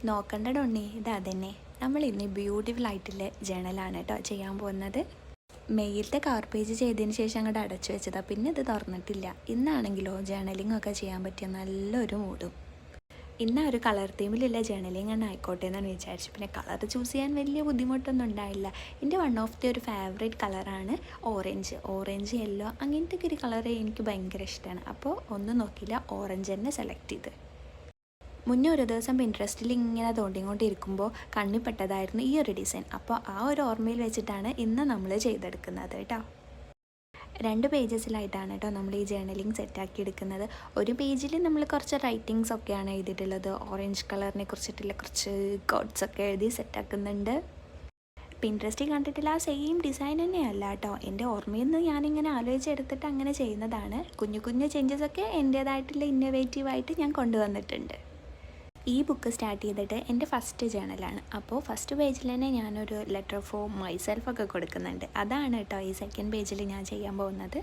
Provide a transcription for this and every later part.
നോക്കണ്ട ഡൊണ്ണി, ഇത് അതന്നെ. നമ്മൾ ഇന്ന് ബ്യൂട്ടിഫുൾ ആയിട്ടുള്ള ജേണലാണ് കേട്ടോ ചെയ്യാൻ പോകുന്നത്. മെയിലത്തെ കവർ പേജ് ചെയ്തതിന് ശേഷം അങ്ങോട്ട് അടച്ചു വെച്ചതാണ്, പിന്നെ ഇത് തുറന്നിട്ടില്ല. ഇന്നാണെങ്കിലോ ജേണലിംഗ് ഒക്കെ ചെയ്യാൻ പറ്റിയ നല്ലൊരു മൂഡും. ഇന്ന് ഒരു കളർ തീമിലുള്ള ജേണലിംഗ് തന്നെ ആയിക്കോട്ടെ എന്നാണ് വിചാരിച്ചു. പിന്നെ കളർ ചൂസ് ചെയ്യാൻ വലിയ ബുദ്ധിമുട്ടൊന്നും ഉണ്ടായില്ല. എൻ്റെ വൺ ഓഫ് ദി ഒരു ഫേവറേറ്റ് കളറാണ് ഓറഞ്ച് യെല്ലോ അങ്ങനത്തെ ഒരു കളർ എനിക്ക് ഭയങ്കര ഇഷ്ടമാണ്. അപ്പോൾ ഒന്നും നോക്കിയില്ല, ഓറഞ്ച് തന്നെ സെലക്ട് ചെയ്ത്. മുന്നേ ഒരു ദിവസം പിൻട്രസ്റ്റിൽ ഇങ്ങനെ തോണ്ടിക്കൊണ്ടിരിക്കുമ്പോൾ കണ്ണിപ്പെട്ടതായിരുന്നു ഈ ഒരു ഡിസൈൻ. അപ്പോൾ ആ ഒരു ഓർമ്മയിൽ വെച്ചിട്ടാണ് ഇന്ന് നമ്മൾ ചെയ്തെടുക്കുന്നത് കേട്ടോ. 2 പേജസിലായിട്ടാണ് കേട്ടോ നമ്മൾ ഈ ജേണലിംഗ് സെറ്റാക്കി എടുക്കുന്നത്. ഒരു പേജിൽ നമ്മൾ കുറച്ച് റൈറ്റിങ്സ് ഒക്കെയാണ് എഴുതിയിട്ടുള്ളത്. ഓറഞ്ച് കളറിനെ കുറിച്ചിട്ടുള്ള കുറച്ച് കോഡ്സ് ഒക്കെ എഴുതി സെറ്റാക്കുന്നുണ്ട്. പിൻട്രസ്റ്റിൽ കണ്ടിട്ടുള്ള ആ സെയിം ഡിസൈൻ തന്നെയല്ല കേട്ടോ, എൻ്റെ ഓർമ്മയിൽ നിന്ന് ഞാനിങ്ങനെ ആലോചിച്ചെടുത്തിട്ട് അങ്ങനെ ചെയ്യുന്നതാണ്. കുഞ്ഞു കുഞ്ഞു ചേഞ്ചസൊക്കെ എൻ്റേതായിട്ടുള്ള ഇന്നോവേറ്റീവായിട്ട് ഞാൻ കൊണ്ടുവന്നിട്ടുണ്ട്. ഈ ബുക്ക് സ്റ്റാർട്ട് ചെയ്തിട്ട് എൻ്റെ ഫസ്റ്റ് ജേണലാണ്. അപ്പോൾ ഫസ്റ്റ് പേജിൽ തന്നെ ഞാനൊരു ലെറ്റർ ഫോർ മൈസെൽഫൊക്കെ കൊടുക്കുന്നുണ്ട്. അതാണ് കേട്ടോ ഈ സെക്കൻഡ് പേജിൽ ഞാൻ ചെയ്യാൻ പോകുന്നത്.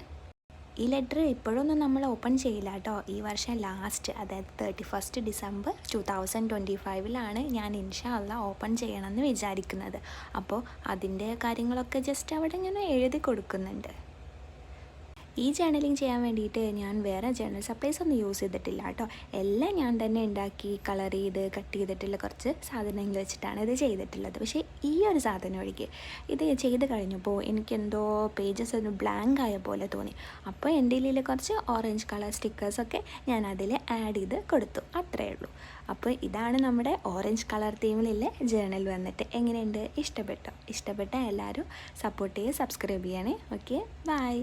ഈ ലെറ്റർ ഇപ്പോഴൊന്നും നമ്മൾ ഓപ്പൺ ചെയ്യില്ല കേട്ടോ. ഈ വർഷം ലാസ്റ്റ്, അതായത് 31 ഡിസംബർ 2025 ഞാൻ ഇൻഷാ അല്ലാഹ് ഓപ്പൺ ചെയ്യണമെന്ന് വിചാരിക്കുന്നത്. അപ്പോൾ അതിൻ്റെ കാര്യങ്ങളൊക്കെ ജസ്റ്റ് അവിടെ ഇങ്ങനെ എഴുതി കൊടുക്കുന്നുണ്ട്. ഈ ജേണലിംഗ് ചെയ്യാൻ വേണ്ടിയിട്ട് ഞാൻ വേറെ ജേണൽ സപ്ലൈസ് ഒന്നും യൂസ് ചെയ്തിട്ടില്ല കേട്ടോ. എല്ലാം ഞാൻ തന്നെ ഉണ്ടാക്കി കളർ ചെയ്ത് കട്ട് ചെയ്തിട്ടുള്ള കുറച്ച് സാധനങ്ങൾ വെച്ചിട്ടാണ് ഇത് ചെയ്തിട്ടുള്ളത്. പക്ഷേ ഈ ഒരു സാധനം ഒഴികെ ഇത് ചെയ്ത് കഴിഞ്ഞപ്പോൾ എനിക്കെന്തോ പേജസ് ഒരു ബ്ലാങ്ക് ആയ പോലെ തോന്നി. അപ്പോൾ എൻ്റെ കയ്യിൽ കുറച്ച് ഓറഞ്ച് കളർ സ്റ്റിക്കേഴ്സൊക്കെ ഞാൻ അതിൽ ആഡ് ചെയ്ത് കൊടുത്തു, അത്രയേ ഉള്ളൂ. അപ്പോൾ ഇതാണ് നമ്മുടെ ഓറഞ്ച് കളർ തീമിലുള്ള ജേണൽ വന്നിട്ട്. എങ്ങനെയുണ്ട്? ഇഷ്ടപ്പെട്ടോ? ഇഷ്ടപ്പെട്ട എല്ലാവരും സപ്പോർട്ട് ചെയ്യുക, സബ്സ്ക്രൈബ് ചെയ്യണേ. Okay, by.